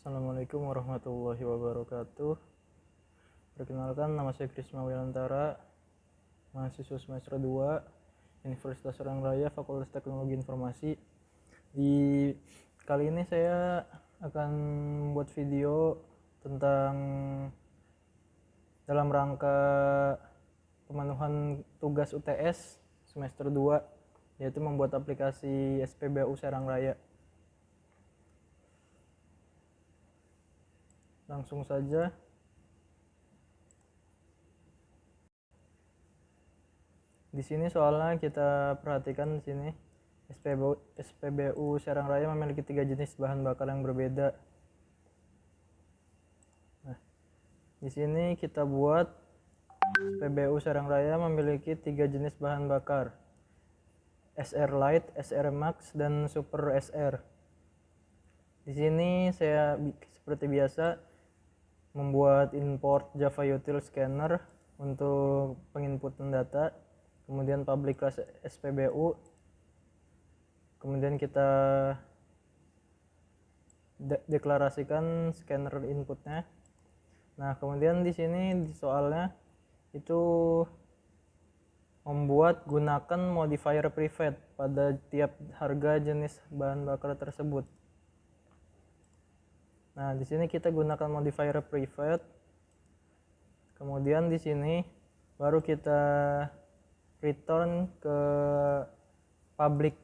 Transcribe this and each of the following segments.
Assalamualaikum warahmatullahi wabarakatuh. Perkenalkan, nama saya Krisma Wilantara, mahasiswa semester 2 Universitas Serang Raya, Fakultas Teknologi Informasi. Di kali ini saya akan membuat video tentang dalam rangka pemenuhan tugas UTS semester 2, yaitu membuat aplikasi SPBU Serang Raya. Langsung saja. Di sini soalnya kita perhatikan di sini SPBU Serang Raya memiliki 3 jenis bahan bakar yang berbeda. Nah, di sini kita buat SPBU Serang Raya memiliki 3 jenis bahan bakar, SR Light, SR Max, dan Super SR. Di sini saya seperti biasa membuat import Java Util Scanner untuk penginputan data, kemudian public class SPBU, kemudian kita deklarasikan scanner inputnya. Nah, kemudian di sini di soalnya itu membuat gunakan modifier private pada tiap harga jenis bahan bakar tersebut. Nah, di sini kita gunakan modifier private. Kemudian di sini baru kita return ke public,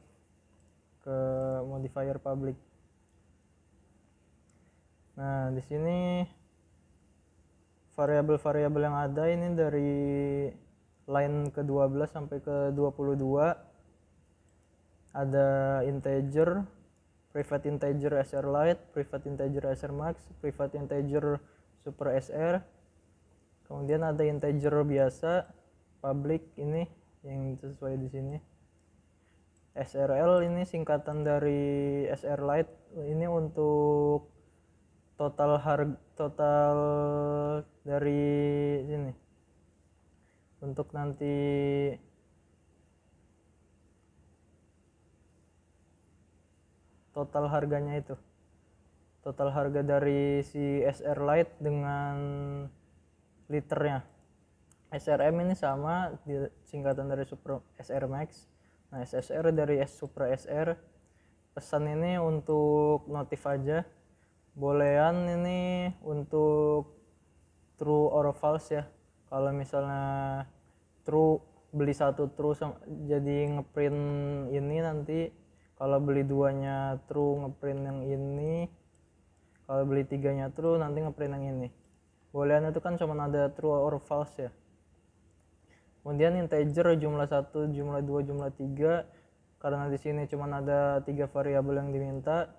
ke modifier public. Nah, di sini variabel-variabel yang ada ini dari line ke-12 sampai ke-22 ada integer, private integer SR Light, private integer SR Max, private integer Super SR. Kemudian ada integer biasa public ini yang sesuai di sini. SRL ini singkatan dari SR Light, ini untuk total dari sini. Untuk nanti total harganya itu. Total harga dari si SR Light dengan liternya. SRM ini sama, singkatan dari Super SR Max. Nah, SSR dari Super SR. Pesan ini untuk notif aja. Bolehan ini untuk true or false ya. Kalau misalnya true, beli satu true jadi ngeprint ini nanti. Kalau beli duanya true ngeprint yang ini. Kalau beli tiganya true nanti ngeprint yang ini. Bolehan itu kan cuma ada true or false ya. Kemudian integer jumlah 1, jumlah 2, jumlah 3. Karena di sini cuma ada 3 variabel yang diminta,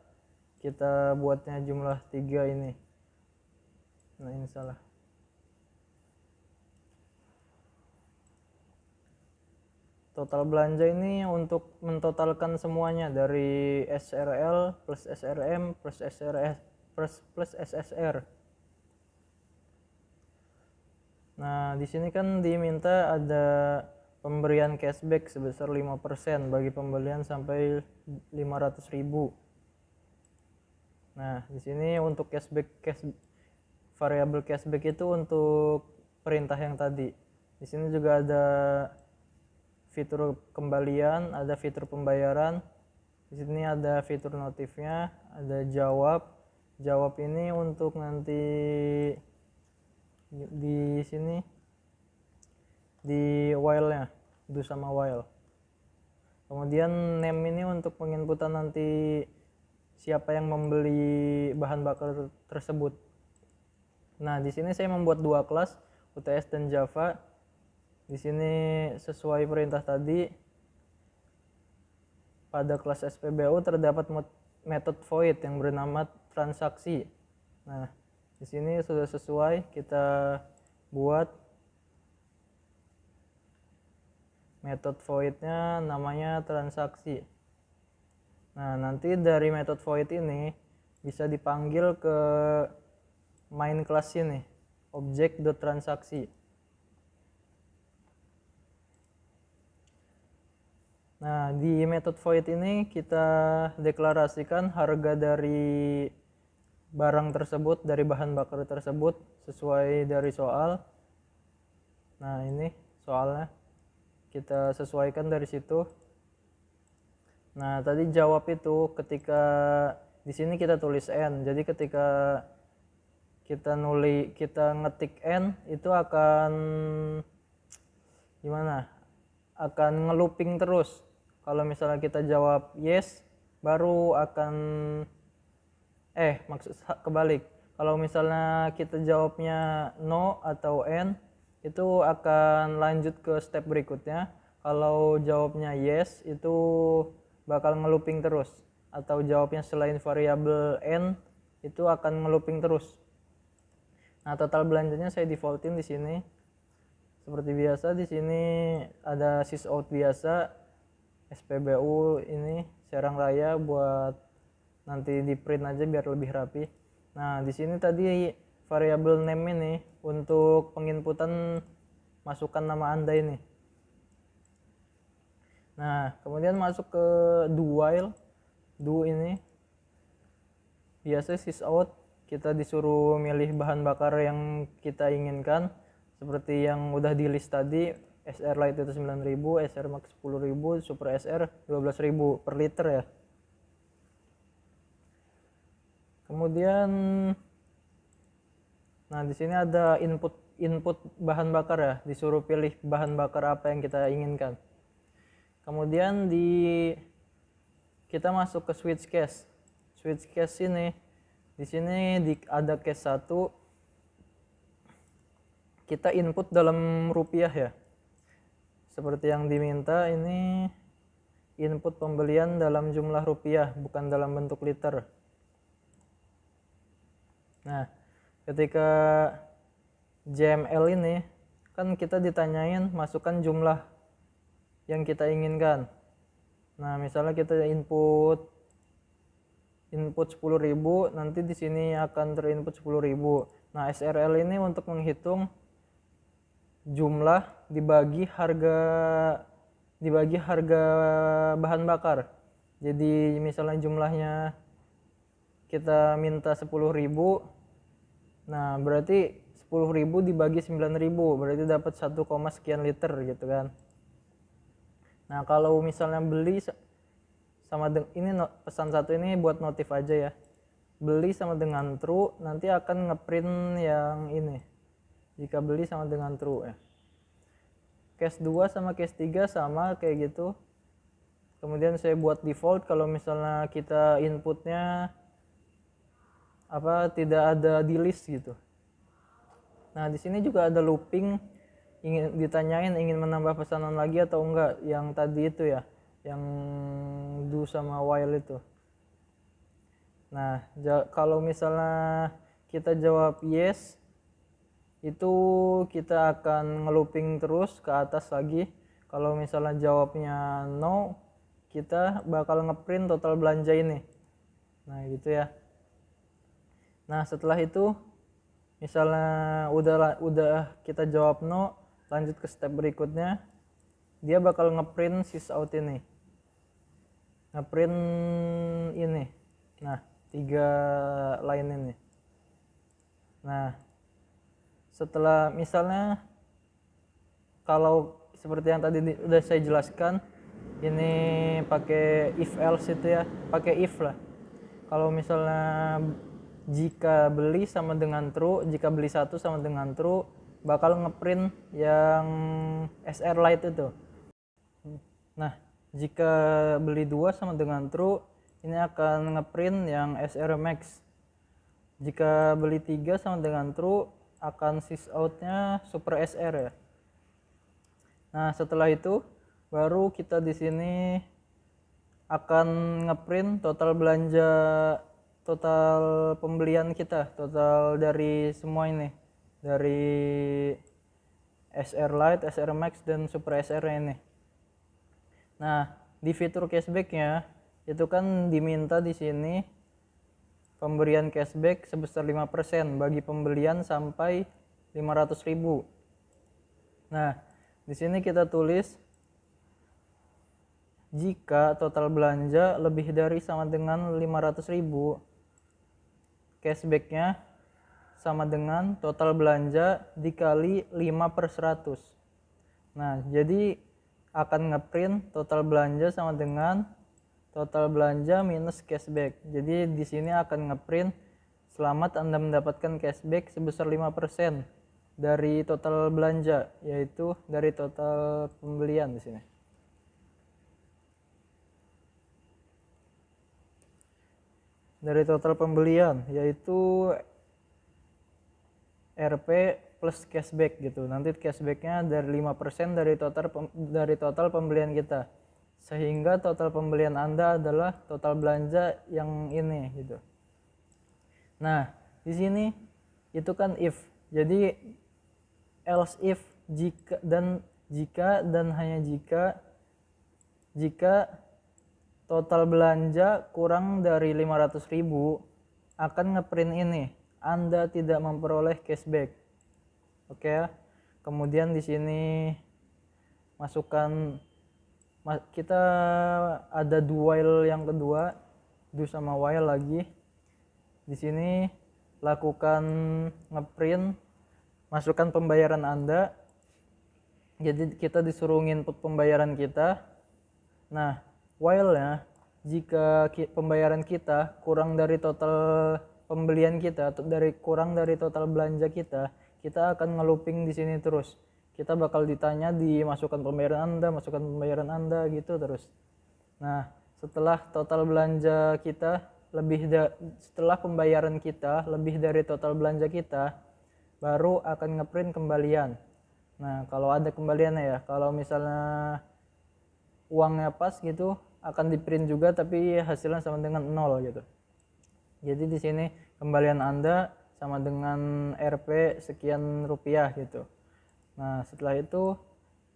kita buatnya jumlah 3 ini. Nah, ini salah. Total belanja ini untuk mentotalkan semuanya dari SRL plus SRM plus SRS plus SSR. Nah, di sini kan diminta ada pemberian cashback sebesar 5% bagi pembelian sampai 500.000. Nah, di sini untuk variabel cashback itu untuk perintah yang tadi. Di sini juga ada fitur kembalian, ada fitur pembayaran. Di sini ada fitur notifnya, ada jawab. Jawab ini untuk nanti di sini di while-nya, do sama while. Kemudian name ini untuk penginputan nanti siapa yang membeli bahan bakar tersebut. Nah, di sini saya membuat 2 kelas, UTS dan Java. Di sini sesuai perintah tadi, pada kelas SPBU terdapat method void yang bernama transaksi. Nah, di sini sudah sesuai, kita buat method void-nya namanya transaksi. Nah, nanti dari method void ini bisa dipanggil ke main class ini, object.transaksi. Nah, di method void ini kita deklarasikan harga dari barang tersebut, dari bahan bakar tersebut sesuai dari soal. Nah, ini soalnya kita sesuaikan dari situ. Nah, tadi jawab itu ketika di sini kita tulis n. Jadi ketika kita ngetik n itu akan gimana? Akan ngelooping terus. Kalau misalnya kita jawab yes, baru akan maksud kebalik. Kalau misalnya kita jawabnya no atau n, itu akan lanjut ke step berikutnya. Kalau jawabnya yes, itu bakal ngelooping terus. Atau jawabnya selain variabel n, itu akan ngelooping terus. Nah, total belanjanya saya defaultin di sini. Seperti biasa, di sini ada sysout biasa, SPBU ini Serang Raya, buat nanti di print aja biar lebih rapi. Nah, di sini tadi variabel name ini untuk penginputan masukkan nama Anda ini. Nah, kemudian masuk ke do while. Do ini biasa sysout, kita disuruh milih bahan bakar yang kita inginkan, seperti yang udah di list tadi. SR Light itu 9.000, SR Max 10.000, Super SR 12.000 per liter ya. Kemudian, nah di sini ada input bahan bakar ya, disuruh pilih bahan bakar apa yang kita inginkan. Kemudian kita masuk ke switch case. Switch case ini, di sini ada case 1, kita input dalam rupiah ya. Seperti yang diminta, ini input pembelian dalam jumlah rupiah, bukan dalam bentuk liter. Nah, ketika JML ini kan kita ditanyain masukkan jumlah yang kita inginkan. Nah, misalnya kita input 10.000, nanti di sini akan terinput 10.000. Nah, SRL ini untuk menghitung jumlah dibagi harga bahan bakar. Jadi misalnya jumlahnya kita minta 10.000, nah berarti 10.000 dibagi 9.000, berarti dapat 1, sekian liter gitu kan. Nah, kalau misalnya beli sama ini pesan satu ini buat notif aja ya. Beli sama dengan true, nanti akan ngeprint yang ini. Jika beli sama dengan true ya. Case 2 sama case 3 sama kayak gitu. Kemudian saya buat default kalau misalnya kita inputnya tidak ada di list gitu. Nah, di sini juga ada looping, ingin ditanyain ingin menambah pesanan lagi atau enggak, yang tadi itu ya, yang do sama while itu. Nah, kalau misalnya kita jawab yes, itu kita akan ngelooping terus ke atas lagi. Kalau misalnya jawabnya no, kita bakal ngeprint total belanja ini. Nah, gitu ya. Nah, setelah itu misalnya udah kita jawab no, lanjut ke step berikutnya, dia bakal ngeprint sysout ini. Ngeprint ini. Nah, 3 line ini. Nah, setelah misalnya kalau seperti yang tadi udah saya jelaskan, ini pakai if else itu ya, pakai if lah. Kalau misalnya jika beli sama dengan true, jika beli 1 sama dengan true, bakal ngeprint yang SR Light itu. Nah, jika beli 2 sama dengan true, ini akan ngeprint yang SR Max. Jika beli 3 sama dengan true, akan sysout-nya Super SR ya. Nah, setelah itu baru kita di sini akan ngeprint total belanja, total pembelian kita, total dari semua ini, dari SR Light, SR Max, dan Super SR ini. Nah, di fitur cashback-nya itu kan diminta di sini pemberian cashback sebesar 5% bagi pembelian sampai 500.000. Nah, di sini kita tulis jika total belanja lebih dari sama dengan 500.000, cashbacknya sama dengan total belanja dikali 5/100. Nah, jadi akan ngeprint total belanja sama dengan total belanja minus cashback. Jadi di sini akan ngeprint selamat Anda mendapatkan cashback sebesar 5% dari total belanja, yaitu dari total pembelian di sini. Dari total pembelian, yaitu RP plus cashback gitu. Nanti cashbacknya dari 5% dari total pembelian kita. Sehingga total pembelian Anda adalah total belanja yang ini gitu. Nah, di sini itu kan if. Jadi else if, jika dan hanya jika total belanja kurang dari 500.000 akan ngeprint ini. Anda tidak memperoleh cashback. Oke ya. Kemudian di sini masukkan kita ada do while yang kedua, do sama while lagi. Di sini lakukan ngeprint, masukkan pembayaran Anda. Jadi kita disuruh input pembayaran kita. Nah, while-nya jika pembayaran kita kurang dari total pembelian kita atau kurang dari total belanja kita akan nge-looping di sini terus. Kita bakal ditanya dimasukkan pembayaran Anda gitu terus. Nah, setelah total belanja kita setelah pembayaran kita lebih dari total belanja kita, baru akan ngeprint kembalian. Nah, kalau ada kembaliannya ya, kalau misalnya uangnya pas gitu akan di-print juga tapi hasilnya sama dengan 0 gitu. Jadi di sini kembalian Anda sama dengan Rp sekian rupiah gitu. Nah, setelah itu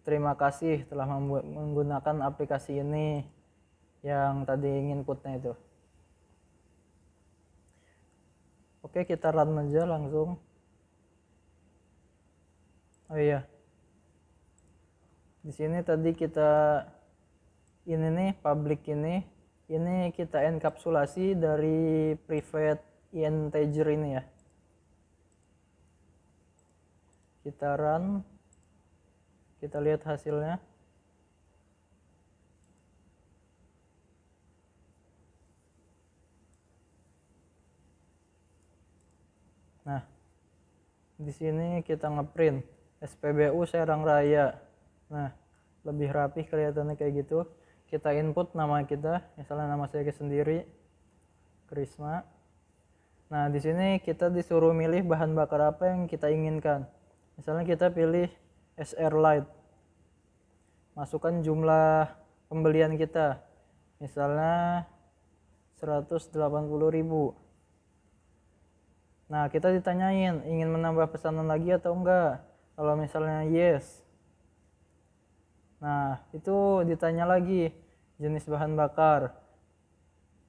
terima kasih telah menggunakan aplikasi ini yang tadi inputnya itu. Oke, kita run aja langsung. Oh iya. Di sini tadi kita ini nih public ini kita enkapsulasi dari private integer ini ya. Kita run, kita lihat hasilnya. Nah, di sini kita ngeprint SPBU Serang Raya. Nah, lebih rapih kelihatannya kayak gitu. Kita input nama kita, misalnya nama saya sendiri, Krisma. Nah, di sini kita disuruh milih bahan bakar apa yang kita inginkan. Misalnya kita pilih SR Lite. Masukkan jumlah pembelian kita. Misalnya 180.000. Nah, kita ditanyain ingin menambah pesanan lagi atau enggak. Kalau misalnya yes. Nah, itu ditanya lagi jenis bahan bakar.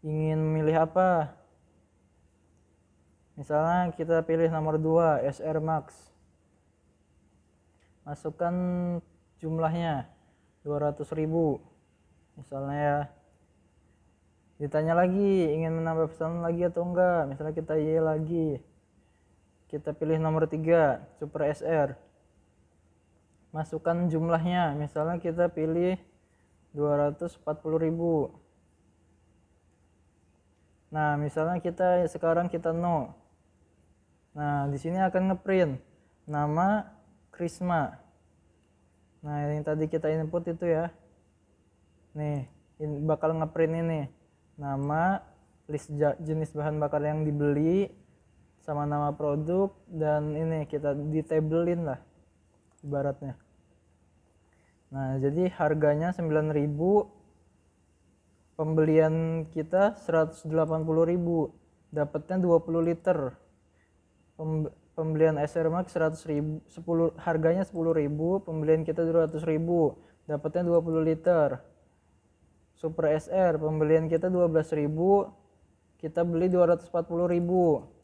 Ingin memilih apa? Misalnya kita pilih nomor 2, SR Max. Masukkan jumlahnya 200.000. Misalnya ya. Ditanya lagi ingin menambah pesanan lagi atau enggak. Misalnya kita Y lagi. Kita pilih nomor 3, Super SR. Masukkan jumlahnya, misalnya kita pilih 240.000. Nah, misalnya sekarang kita no. Nah, di sini akan ngeprint nama Krisma. Nah, yang tadi kita input itu ya. Nih, bakal ngeprint ini. Nama, list jenis bahan bakar yang dibeli, sama nama produk, dan ini kita ditabelin lah ibaratnya. Nah, jadi harganya 9.000, pembelian kita 180.000, dapatnya 20 liter. Pembelian SR Max 100.000, harganya 10.000, pembelian kita 200.000, dapatnya 20 liter. Super SR pembelian kita 12.000, kita beli 240.000.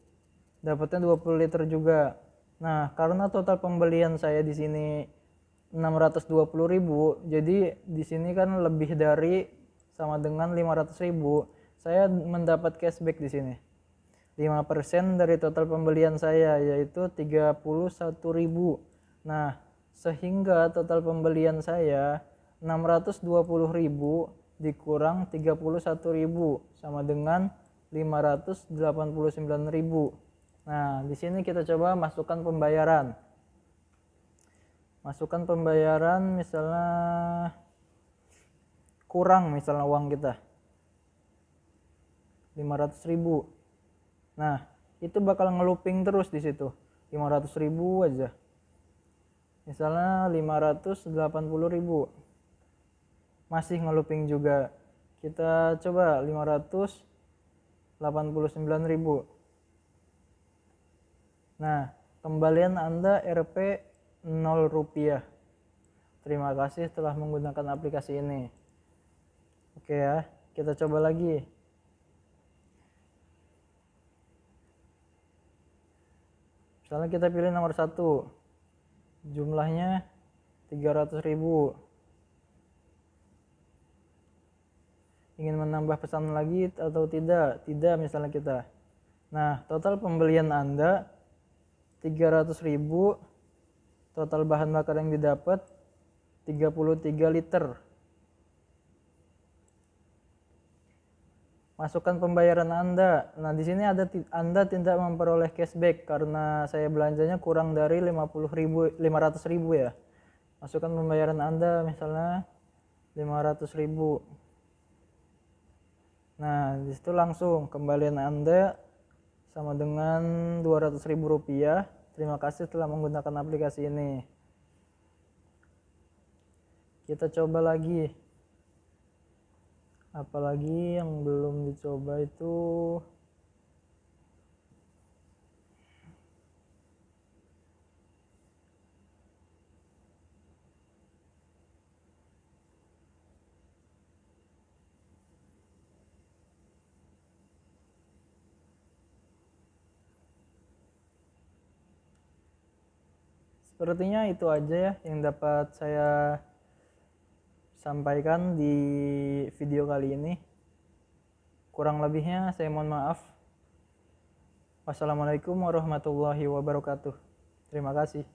Dapatnya 20 liter juga. Nah, karena total pembelian saya di sini 620.000, jadi di sini kan lebih dari sama dengan 500.000. Saya mendapat cashback di sini. 5% dari total pembelian saya, yaitu 31.000. Nah, sehingga total pembelian saya 620.000 dikurang 31.000 sama dengan 589.000. Nah, di sini kita coba masukkan pembayaran. Masukkan pembayaran misalnya kurang misalnya uang kita 500.000. Nah, itu bakal ngelooping terus di situ. 500.000 aja. Misalnya 580.000. Masih ngelooping juga. Kita coba 589.000. Nah, kembalian Anda Rp 0 rupiah. Terima kasih telah menggunakan aplikasi ini. Oke ya, kita coba lagi. Misalnya kita pilih nomor 1. Jumlahnya 300.000. Ingin menambah pesan lagi atau tidak? Tidak misalnya kita. Nah, total pembelian Anda 300.000, total bahan bakar yang didapat 33 liter. Masukkan pembayaran Anda. Nah, di sini Anda tidak memperoleh cashback karena saya belanjanya kurang dari 500.000 ya. Masukkan pembayaran Anda misalnya 500.000. Nah, di situ langsung kembalian Anda sama dengan 200.000 rupiah. Terima kasih telah menggunakan aplikasi ini. Kita coba lagi. Apalagi yang belum dicoba itu sepertinya itu aja ya yang dapat saya sampaikan di video kali ini. Kurang lebihnya saya mohon maaf. Wassalamualaikum warahmatullahi wabarakatuh. Terima kasih.